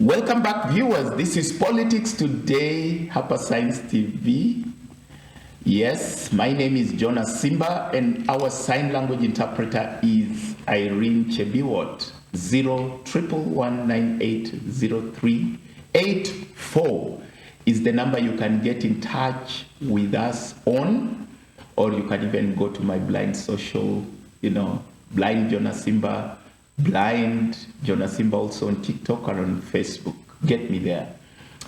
Welcome back, viewers. This is Politics Today, Hapa Science TV. Yes, my name is Jonas Simba, and our sign language interpreter is Irene Chebiwot. 011980384 is the number you can get in touch with us on, or you can even go to my blind social, Blind Jonas Simba, Blind Jonas Simba, also on TikTok or on Facebook. Get me there.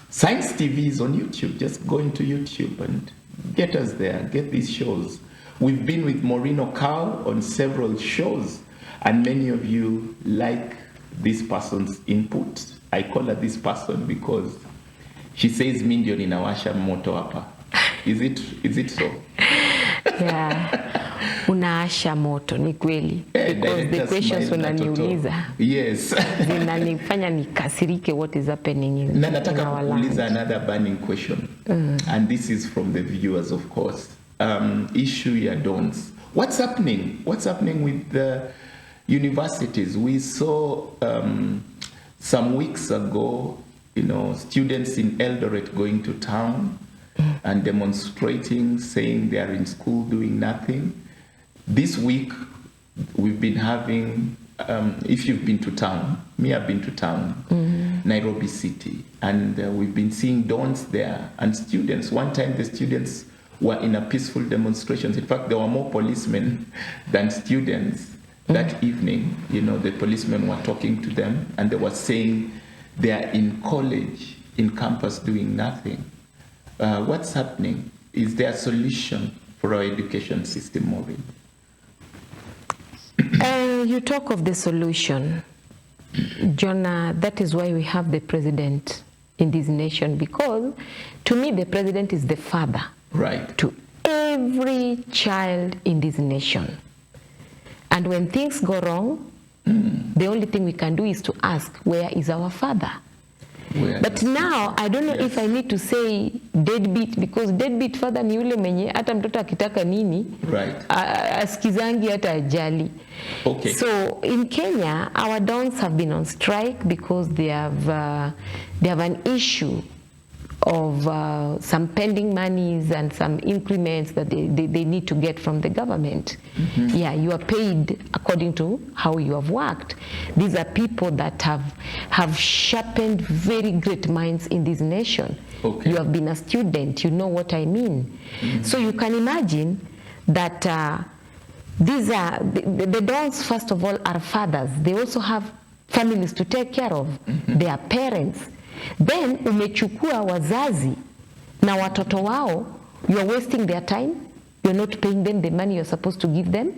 Science TV is on YouTube. Just go into YouTube and get us there. Get these shows. We've been with Maureen Cow on several shows, and many of you like this person's input. I call her this person because she says Mindio ninawasha moto hapa. Is it so? Yeah. Unaasha moto, ni kweli. Because the questions unaniuliza. Yes. Zinanifanya nikasirike what is happening in na nataka kuuliza another burning question. And this is from the viewers, of course. Issue ya dons. What's happening? What's happening with the universities? We saw some weeks ago, students in Eldoret going to town and demonstrating, saying they are in school doing nothing. This week, we've been having, if you've been to town, me, I've been to town, Nairobi City, and we've been seeing dons there, and students. One time the students were in a peaceful demonstrations. In fact, there were more policemen than students that evening. The policemen were talking to them, and they were saying they are in college, in campus doing nothing. What's happening? Is there a solution for our education system, Maureen? You talk of the solution, Jonah. That is why we have the president in this nation, because to me the president is the father, right, to every child in this nation. And when things go wrong, the only thing we can do is to ask, where is our father? But now I don't know if I need to say deadbeat, because deadbeat father ni yule mwenye hata mtoto akitaka nini, right, askizangi hata ajali. Okay. So in Kenya, our dons have been on strike because they have an issue of some pending monies and some increments that they need to get from the government. Yeah, you are paid according to how you have worked. These are people that have sharpened very great minds in this nation. Okay. You have been a student, you know what I mean. So you can imagine that these are, the dons, first of all, are fathers. They also have families to take care of. They are parents. Then umechukua wazazi na watoto wao, you are wasting their time. You're not paying them the money you're supposed to give them.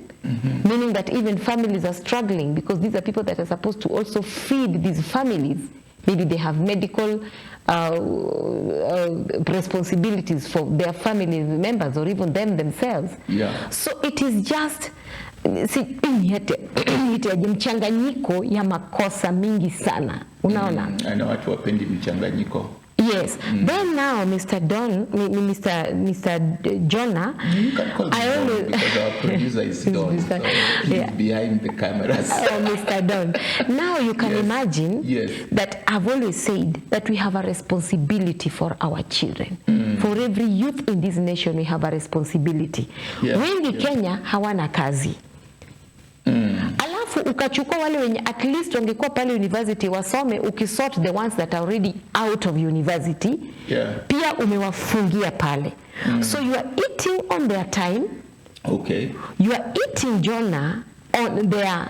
Meaning that even families are struggling, because these are people that are supposed to also feed these families. Maybe they have medical responsibilities for their family members or even them themselves. Yeah. So it is just mchanganyiko ya makosa mingi sana. Unaona? Na watu wapendi mchanganyiko. Yes. Then now, Mr. Jonah, you can call me Don, because our producer is Don, so he's behind the cameras. Mr. Don. Now you can imagine that I've always said that we have a responsibility for our children. For every youth in this nation, we have a responsibility. Wengi Kenya hawana kazi. Alafu ukachukua wale wenye at least wangekuwa pale university wasome, ukisort the ones that are already out of university, pia umewafungia pale. So you are eating on their time. Okay. You are eating, Jonah, on their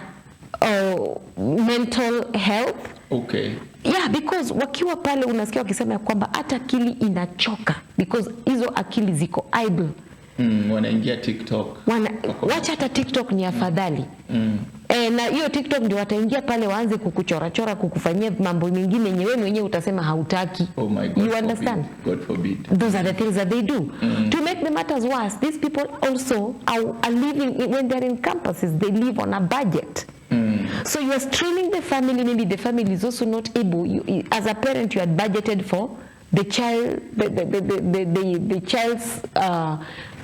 mental health. Okay. Yeah, because wakiwa pale unasikia wakisema kwamba hata akili inachoka, because hizo akili ziko idle. Wanaingia TikTok. Wacha hata TikTok ni afadhali. Na hiyo TikTok ndio wataingia pale waanze kukuchora kukufanyia mambo mengine yenye wewe mwenyewe utasema hautaki. Oh my God. You understand? God forbid. Those are the things that they do. To make the matters worse, these people also are living, when they're in campuses, they live on a budget. So you are straining the family. Maybe the family is also not able. As a parent, you had budgeted for the child, the child's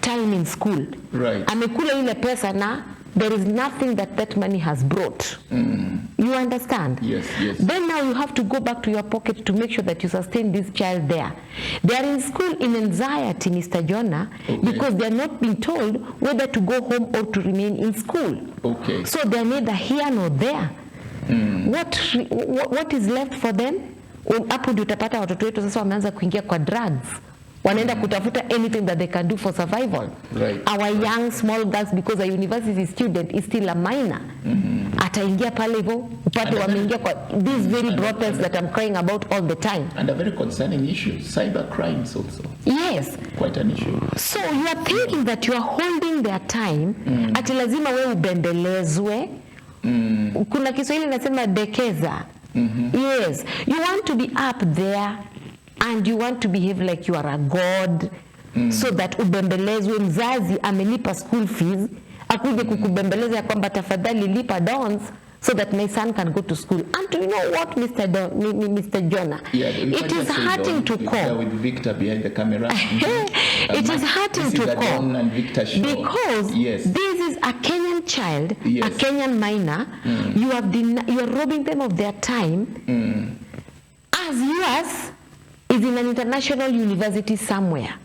time in school. Right. Amekula ile pesa na there is nothing that money has brought. You understand? Yes, yes. Then now you have to go back to your pocket to make sure that you sustain this child there. They are in school in anxiety, Mr. Jonah, because they are not being told whether to go home or to remain in school. Okay. So they are neither here nor there. What is left for them? Hapo ndio utapata watoto wetu sasa wameanza kuingia kwa drugs. Wanaenda kutafuta anything that they can do for survival. Right. Our young small girls, because a university student is still a minor, ataingia pale hivyo upate wameingia kwa these very brothels that I'm crying about all the time. And a very concerning issue, cyber crimes also. Yes. Quite an issue. So you are thinking that you are holding their time, ati lazima wewe ubembelezwe. Kuna Kiswahili nasema dekeza. Yes, you want to be up there and you want to behave like you are a god, so that ubembelezwe. Mzazi amelipa school fees, akuje kukubembeleza ya kwamba tafadhali lipa dons so that my son can go to school. And you know what, Mr. Jonah? Yeah, it is hurting to call. With Victor behind the camera. It is hurting to call because this is a Kenyan child, a Kenyan minor. You are robbing them of their time. As yours is in an international university somewhere.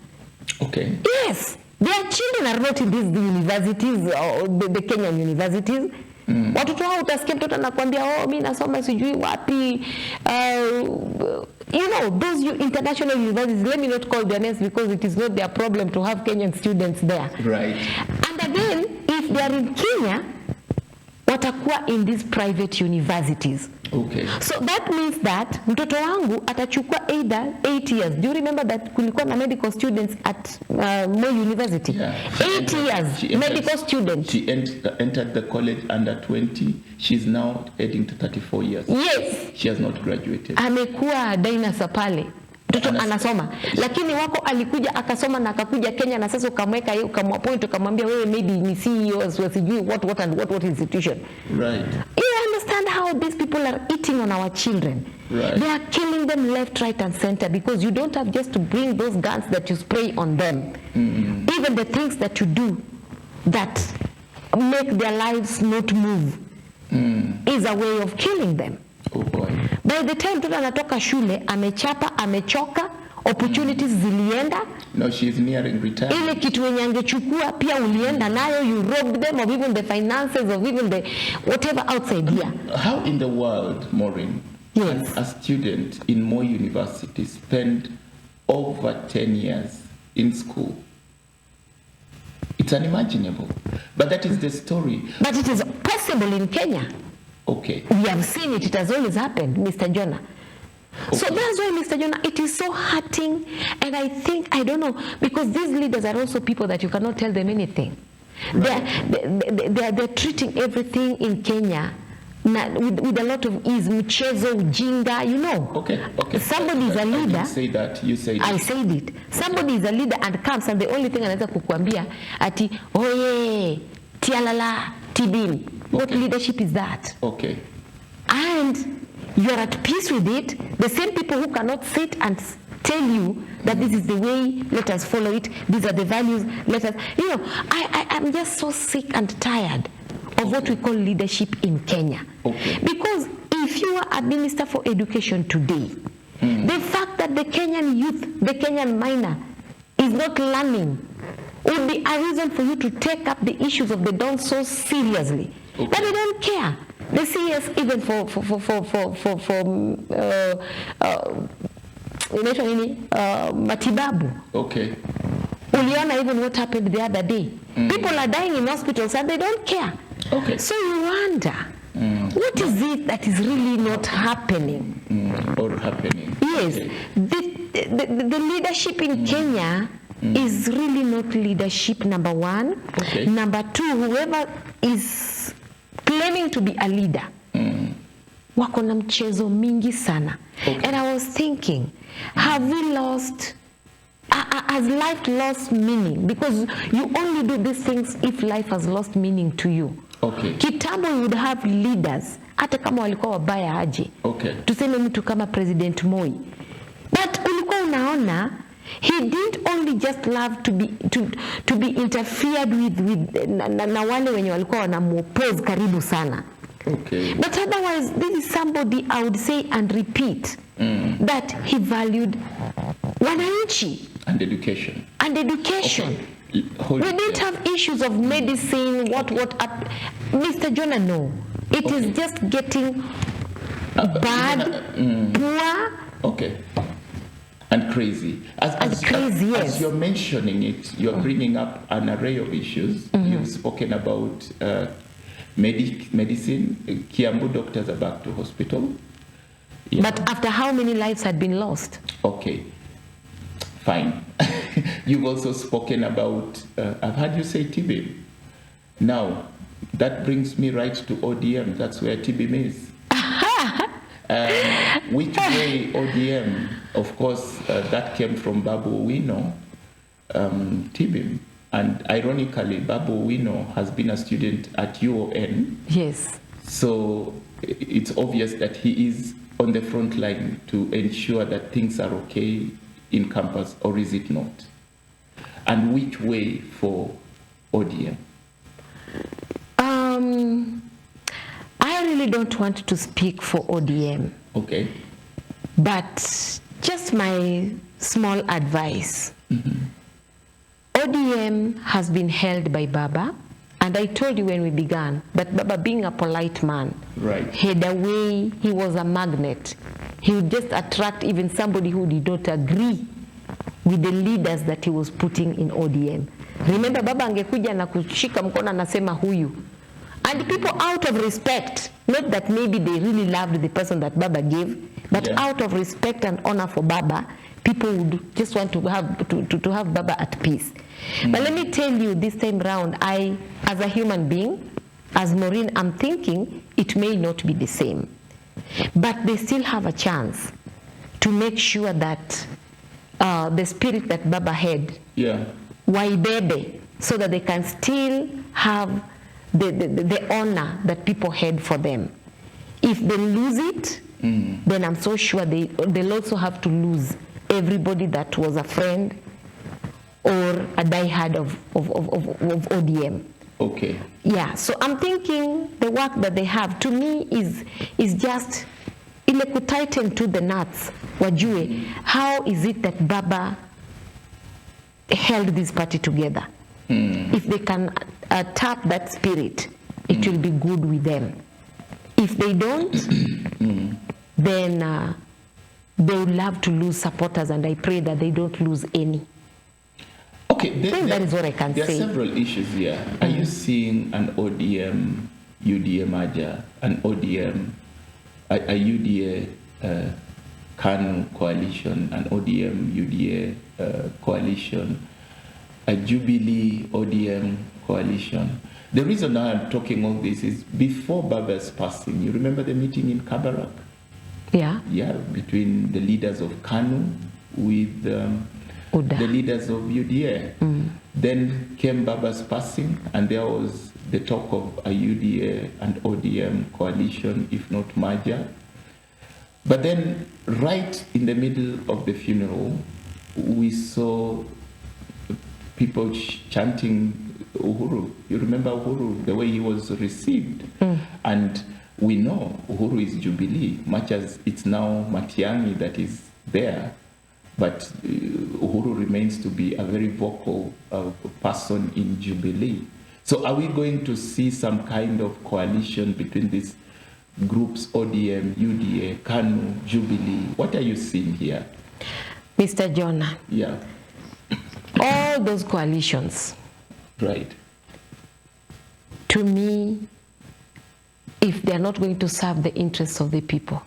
Okay. Yes, their children are not in these universities, or the Kenyan universities. Watoto wao utasikia mtoto anakuambia mimi nasoma sijui wapi. You know, those international universities, let me not call their names because it is not their problem to have Kenyan students there. Right. And again, if they are in Kenya, watakuwa in these private universities. Okay. So that means that mtoto wangu atachukua either 8 years. Do you remember that kulikuwa na medical students at Moi University? Yeah. 8 years, medical student. She entered the college under 20. She's now heading to 34 years. Yes. She has not graduated. Amekuwa dinosaur pale. Mtoto anasoma. Lakini wako alikuja akasoma na akakuja Kenya na sasa ukamweka yeye ukamwapoint ukamwambia wewe maybe ni CEO wasijui what institution. Right. You understand how these people are eating on our children. Right. They are killing them left, right and center because you don't have just to bring those guns that you spray on them. Even the things that you do that make their lives not move is a way of killing them. Oh boy. By the time mtoto anatoka shule amechapa, amechoka, opportunities zilienda. No, she is nearing retirement. Ile kitu yenye angechukua pia ulienda nayo, you robbed them of even the finances of even the whatever outside here. How in the world, Maureen, can a student in Moi University spend over 10 years in school? It's unimaginable. But that is the story. But it is possible in Kenya. Okay. We have seen it. It has always happened, Mr. Jonah. Okay. So that's why, Mr. Jonah, it is so hurting. And I think, I don't know, because these leaders are also people that you cannot tell them anything. Right. They're treating everything in Kenya with a lot of ease, mchezo, ujinga, you know. Okay. Somebody is a leader. I didn't say that. You said it. I said it. Somebody is a leader and comes and the only thing anaweza kukuambia ati, oye, tialala, tibim. What leadership is that? Okay. And you're at peace with it. The same people who cannot sit and tell you that this is the way, let us follow it, these are the values, let us, you know, I'm just so sick and tired of what we call leadership in Kenya. Okay. Because if you are a minister for education today, the fact that the Kenyan youth, the Kenyan minor is not learning would be a reason for you to take up the issues of the Don so seriously. Okay. But they don't care. They see us even for matibabu. Okay. Uliona even what happened the other day. People are dying in hospitals and they don't care. Okay. So you wonder, what is it that is really not happening? Or happening. Yes. Okay. The leadership in Kenya is really not leadership, number one. Okay. Number two, whoever is claiming to be a leader, wako na mchezo mingi sana. Okay. And I was thinking, have we lost, has life lost meaning? Because you only do these things if life has lost meaning to you. Okay. Kitambo you would have leaders, hata kama walikuwa wabaya aje. Okay. Tuseme mtu kama President Moi. But ulikuwa unaona, He didn't only just love to be interfered with na wale wenye walikuwa wanamuoppose karibu sana. Okay. But otherwise, this is somebody I would say and repeat that he valued wananchi and education. And education. Okay. We didn't have issues of medicine, what Mr. Jonah, no. It is just getting bad, poor. Okay. And crazy. As crazy, yes. As you're mentioning it, you're bringing up an array of issues. You've spoken about medicine. Kiambu doctors are back to hospital. Yeah. But after how many lives had been lost? Okay. Fine. You've also spoken about, I've heard you say TB. Now, that brings me right to ODM. That's where TB is. Which way ODM? Of course, that came from Babu Owino, TB. And ironically, Babu Owino has been a student at UON. Yes. So it's obvious that he is on the front line to ensure that things are okay in campus, or is it not? And which way for ODM? I really don't want to speak for ODM. Okay. But just my small advice. ODM has been held by Baba, and I told you when we began that Baba, being a polite man, right, had a way, he was a magnet. He would just attract even somebody who did not agree with the leaders that he was putting in ODM. Remember, Baba angekuja na kushika mkono anasema huyu. And people out of respect, not that maybe they really loved the person that Baba gave, but out of respect and honor for Baba, people would just want to have Baba at peace. But let me tell you, this time round, I, as a human being, as Maureen, I'm thinking it may not be the same. But they still have a chance to make sure that the spirit that Baba had, waibebe, so that they can still have the honor that people had for them. If they lose it, then I'm so sure they'll also have to lose everybody that was a friend or a diehard of ODM. Okay. Yeah, so I'm thinking the work that they have, to me, is just ile kutighten to the nuts, wajue, how is it that Baba held this party together? If they can tap that spirit, it will be good with them. If they don't, then they will love to lose supporters, and I pray that they don't lose any. Okay, that is what I can say. There are several issues here. Are you seeing an ODM, UDA merger, an ODM, a UDA KANU coalition, an ODM, UDA coalition, a Jubilee ODM coalition? The reason now I'm talking all this is before Baba's passing, you remember the meeting in Kabarak? Yeah. Yeah, between the leaders of KANU with the leaders of UDA. Then came Baba's passing, and there was the talk of a UDA and ODM coalition, if not merger. But then, right in the middle of the funeral, we saw people chanting Uhuru. You remember Uhuru, the way he was received? And we know Uhuru is Jubilee, much as it's now Matiang'i that is there. But Uhuru remains to be a very vocal person in Jubilee. So are we going to see some kind of coalition between these groups, ODM, UDA, KANU, Jubilee? What are you seeing here? Mr. Jonah. Yeah. All those coalitions. Right. To me, if they are not going to serve the interests of the people,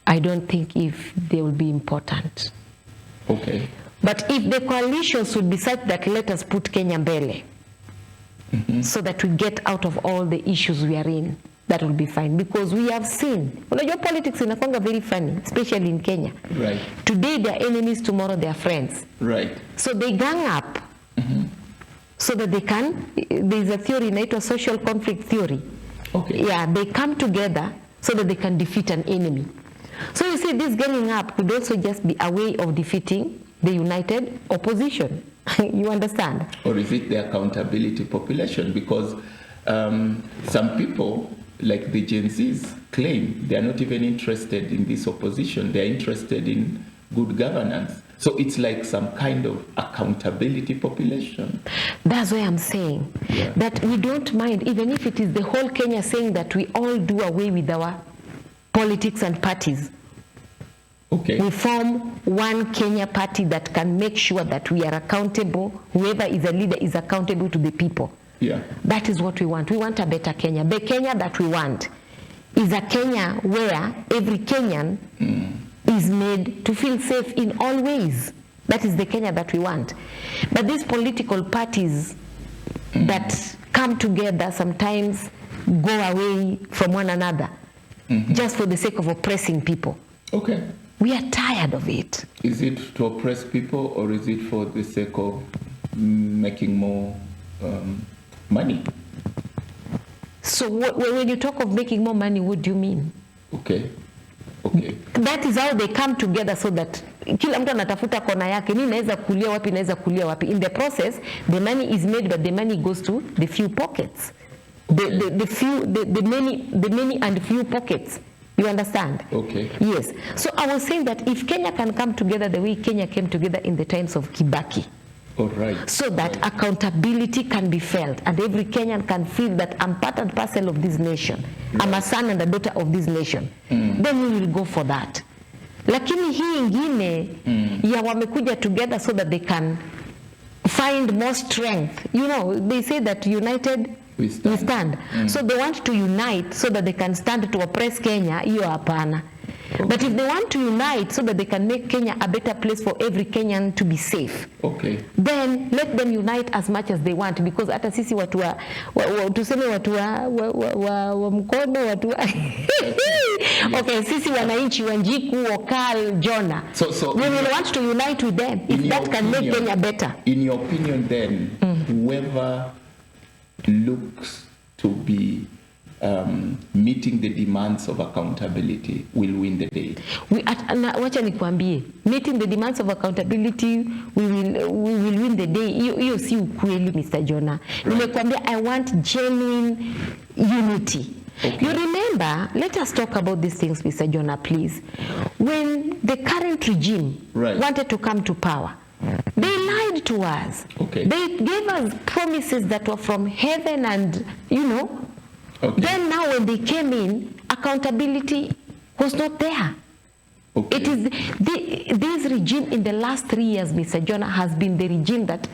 I don't think if they will be important. Okay. But if the coalitions would be such that let us put Kenya mbele, so that we get out of all the issues we are in, that will be fine. Because we have seen, unajua politics inakwanga very funny, especially in Kenya. Right. Today they are enemies, tomorrow they are friends. Right. So they gang up so that they can, there's a theory inaitwa social conflict theory. Okay. Yeah, they come together so that they can defeat an enemy. So you see, this getting up could also just be a way of defeating the united opposition. You understand? Or is it the accountability population? Because some people, like the Gen Zs, claim they are not even interested in this opposition. They are interested in good governance. So it's like some kind of accountability population. That's why I'm saying that we don't mind, even if it is the whole Kenya saying that we all do away with our politics and parties. Okay. We form one Kenya party that can make sure that we are accountable. Whoever is a leader is accountable to the people. Yeah. That is what we want. We want a better Kenya. The Kenya that we want is a Kenya where every Kenyan is made to feel safe in all ways. That is the Kenya that we want. But these political parties that come together sometimes go away from one another just for the sake of oppressing people. Okay. We are tired of it. Is it to oppress people, or is it for the sake of making more money? So when you talk of making more money, what do you mean? Okay. Okay. That is how they come together, so that kila mtu anatafuta kona yake, mimi naweza kulia wapi, naweza kulia wapi. In the process, the money is made, but the money goes to the few pockets. The many and few pockets. You understand? Okay. Yes. So I was saying that if Kenya can come together the way Kenya came together in the times of Kibaki, all right, so that accountability can be felt and every Kenyan can feel that I'm part and parcel of this nation, I'm a son and a daughter of this nation, then we will go for that. Lakini hii ingine ya wamekuja together so that they can find more strength. You know, they say that united we stand. So they want to unite so that they can stand to oppress Kenya, hiyo hapana. Okay. But if they want to unite so that they can make Kenya a better place for every Kenyan to be safe, then let them unite as much as they want, because hata sisi watu tuseme watu wa mkono, watu okay, sisi wananchi Wanjiku, Okal, Jona, so we will want to unite with them if that can make Kenya better. In your opinion then, whoever looks to be meeting the demands of accountability will win the day. Wacha nikwambie, meeting the demands of accountability, we will win the day. Hiyo si ukweli, Mr. Jonah. Nimekwambia I want genuine unity. Okay. You remember, let us talk about these things, Mr. Jonah, please. When the current regime wanted to come to power, they lied to us. Okay. They gave us promises that were from heaven and, you know, then now when they came in, accountability was not there. Okay. It is this regime in the last 3 years, Mr. Jonah, has been the regime that,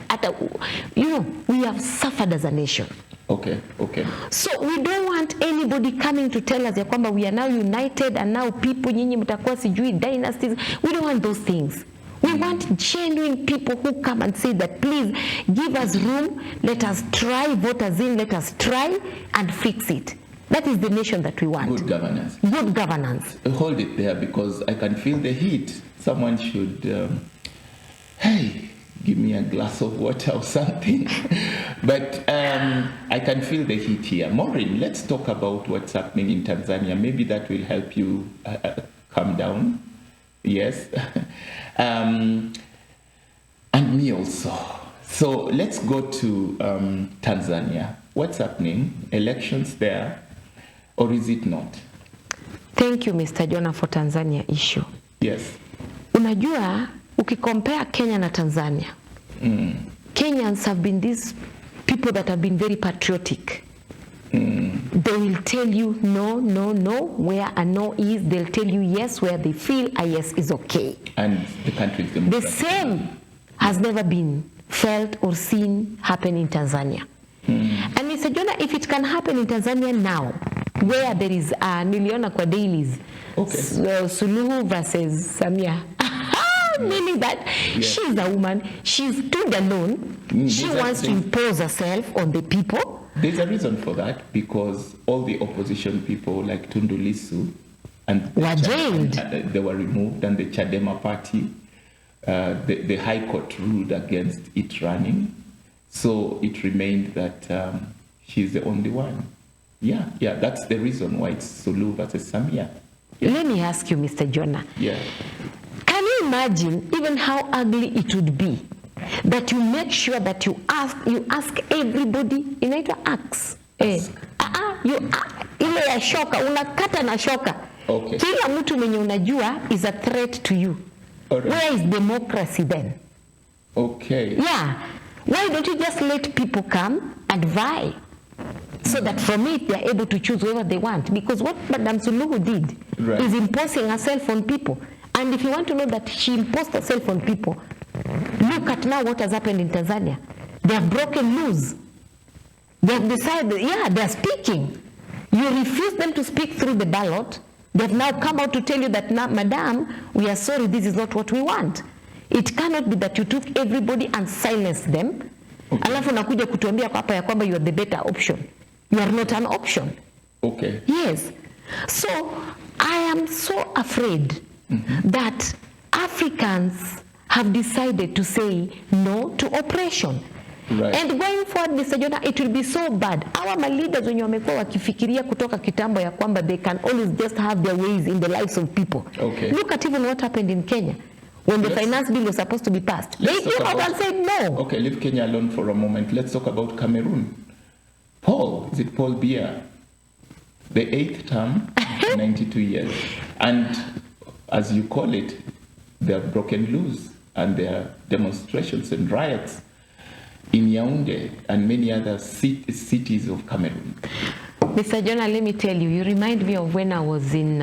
you know, we have suffered as a nation. Okay, okay. So we don't want anybody coming to tell us ya kwamba we are now united and now people nyinyi mtakuwa sijui dynasties. We don't want those things. We want genuine people who come and say that, please give us room, let us try, vote us in, let us try and fix it. That is the nation that we want. Good governance. Good governance. Hold it there, because I can feel the heat. Someone should, hey, give me a glass of water or something. But I can feel the heat here. Maureen, let's talk about what's happening in Tanzania. Maybe that will help you calm down. Yes. And me also. So let's go to Tanzania. What's happening? Elections there, or is it not? Thank you, Mr. Jonah, for Tanzania issue. Yes. Unajua, ukicompare Kenya na Tanzania, Kenyans have been these people that have been very patriotic. They will tell you no, no, no, where a no is. They'll tell you yes, where they feel a yes is okay. And the country is democratic. The same has never been felt or seen happen in Tanzania. And Mr. Jonah, if it can happen in Tanzania now, where there is niliona kwa dailies, Suluhu versus Samia, meaning that she's a woman, she stood alone, she wants to impose herself on the people. There's a reason for that, because all the opposition people like Tundu Lissu and were jailed. They were removed, and the Chadema party, the High Court ruled against it running. So it remained that she's the only one. Yeah, that's the reason why it's Suluhu versus Samia. Let me ask you, Mr. Jonah. Yeah. Can you imagine even how ugly it would be that you make sure that you ask everybody, inaitwa ask. Ile ya shoka, unakata na shoka. Okay. Kila mtu mwenye unajua is a threat to you. Right. Where is democracy then? Okay. Yeah. Why don't you just let people come and vie? So that from it they are able to choose whoever they want. Because what Madam Suluhu did is imposing herself on people. And if you want to know that she imposed herself on people, look at now what has happened in Tanzania. They have broken loose. They have decided, they are speaking. You refuse them to speak through the ballot. They have now come out to tell you that, Madam, we are sorry, this is not what we want. It cannot be that you took everybody and silenced them. Alafu nakuja kutuambia hapa ya kwamba you are the better option. You are not an option. Okay. Yes. So I am so afraid that Africans have decided to say no to oppression. Right. And going forward, Mr. Jonah, it will be so bad. Our leaders wenye wamekuwa wakifikiria kutoka kitambo ya kwamba they can always just have their ways in the lives of people. Okay. Look at even what happened in Kenya when the finance bill was supposed to be passed. They came out and said no. Okay, leave Kenya alone for a moment. Let's talk about Cameroon. Paul Biya, the 8th term, 92 years. And as you call it, they are broken loose and there are demonstrations and riots in Yaoundé and many other cities of Cameroon. Mr. Jonah, let me tell you, you remind me of when I was in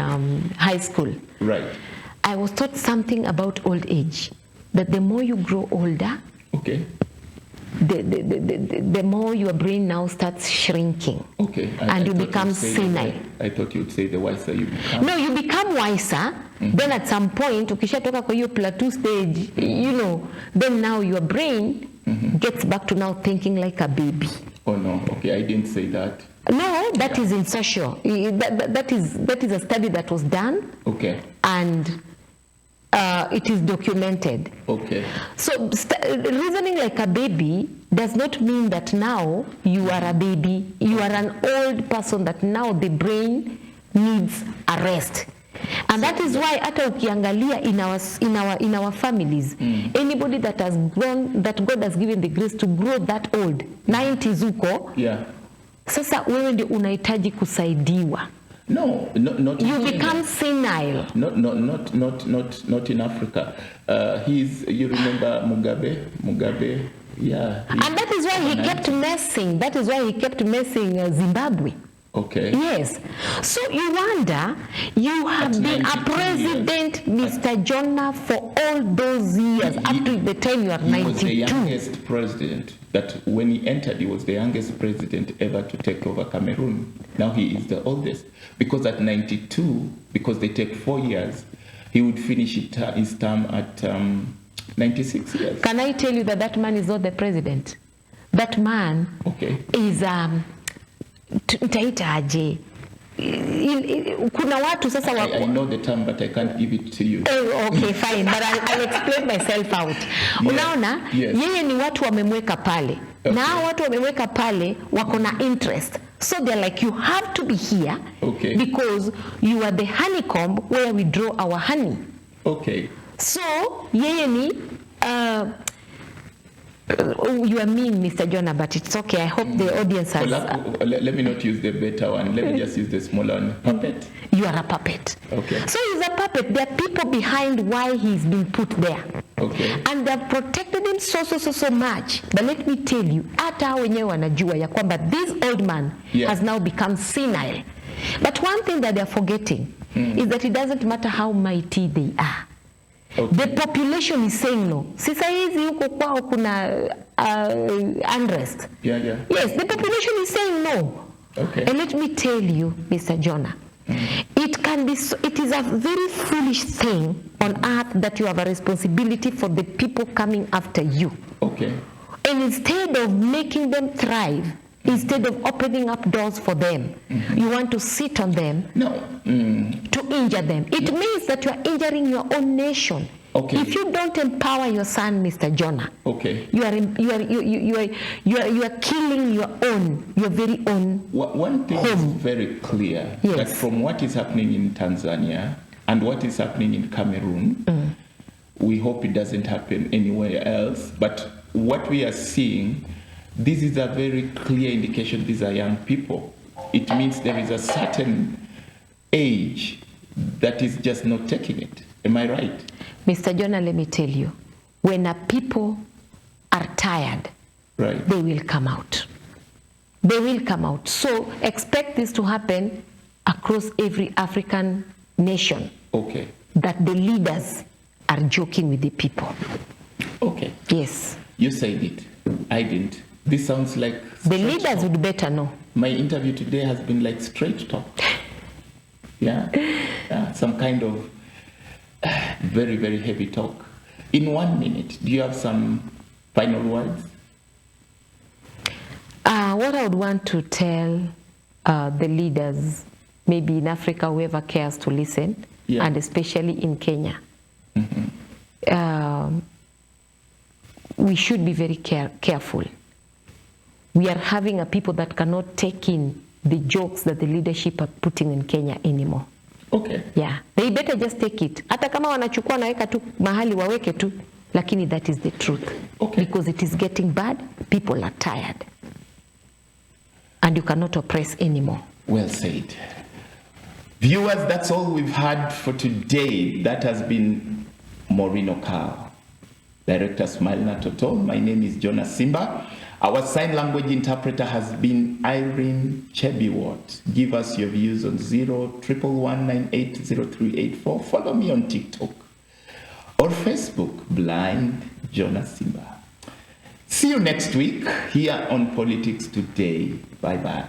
high school. Right. I was taught something about old age, that the more you grow older, okay, the more your brain now starts shrinking. Okay. And you become senile. I thought you would say the wiser you become. No, you become wiser. Then at some point, ukishatoka kwa hiyo plateau stage, then now your brain gets back to now thinking like a baby. Oh no, okay, I didn't say that. No, that is in social. That is a study that was done. Okay. And it is documented. Okay. So reasoning like a baby does not mean that now you are a baby. You are an old person that now the brain needs a rest. And that is why hata ukiangalia in our families, anybody that has grown, that God has given the grace to grow that old, 90s huko, sasa wewe ndio unahitaji kusaidiwa. No, not you become senile. Not in Africa. You remember Mugabe? Yeah. And that is why he kept messing. That is why he kept messing Zimbabwe. Okay. Yes. So you wonder, you have been a president, Mr. Jonah, for all those years, up to the time you are 92. He was the youngest president. That when he entered, he was the youngest president ever to take over Cameroon. Now he is the oldest. Because at 92, because they take 4 years, he would finish his term at 96 years. Can I tell you that man is not the president? That man is taitaje. Kuna watu sasa I know the term but I can't give it to you. Oh, okay, fine, but I'll explain myself out. Unaona, yeye ni watu wamemweka pale. Na hao watu wamemweka pale wako na interest. So they're like, you have to be here because you are the honeycomb where we draw our honey. Okay. So yeye ni you are mean, Mr. Jonah, but it's okay. I hope the audience has... let me not use the better one. Let me just use the smaller one. Puppet? You are a puppet. Okay. So he's a puppet. There are people behind why he's been put there. Okay. And they've protected him so much. But let me tell you, hata wenyewe wanajua ya kwamba this old man has now become senile. But one thing that they're forgetting is that it doesn't matter how mighty they are. Okay. The population is saying no. Sasa hizi huko kwao kuna unrest. Yeah. Yes, the population is saying no. Okay. And let me tell you, Mr. Jonah, it is a very foolish thing on earth that you have a responsibility for the people coming after you. Okay. And instead of making them thrive, instead of opening up doors for them, you want to sit on them to injure them. It means that you are injuring your own nation. Okay. If you don't empower your son, Mr. Jonah, okay, you are killing your very own one thing home. is very clear, Yes. that from what is happening in Tanzania and what is happening in Cameroon, we hope it doesn't happen anywhere else. But what we are seeing, this is a very clear indication these are young people. It means there is a certain age that is just not taking it. Am I right? Mr. Jonah, let me tell you, when a people are tired, right, they will come out. They will come out. So expect this to happen across every African nation. Okay. That the leaders are joking with the people. Okay. Yes. You said it. I didn't. This sounds like the leaders would better know. My interview today has been like straight talk. Yeah. Some kind of very, very heavy talk. In 1 minute, do you have some final words? What I would want to tell the leaders, maybe in Africa, whoever cares to listen, yeah, and especially in Kenya, we should be very careful. We are having a people that cannot take in the jokes that the leadership are putting in Kenya anymore. Okay. Yeah. They better just take it. Hata kama wanachukua naweka tu mahali waweke tu, lakini that is the truth. Okay. Because it is getting bad, people are tired. And you cannot oppress anymore. Well said. Viewers, that's all we've had for today. That has been Maureen Okal, Director Smile Natoto. My name is Jonah Simba. Our sign language interpreter has been Irene Chebiwot. Give us your views on 0111980384. Follow me on TikTok or Facebook, Blind Jonah Simba. See you next week here on Politics Today. Bye-bye.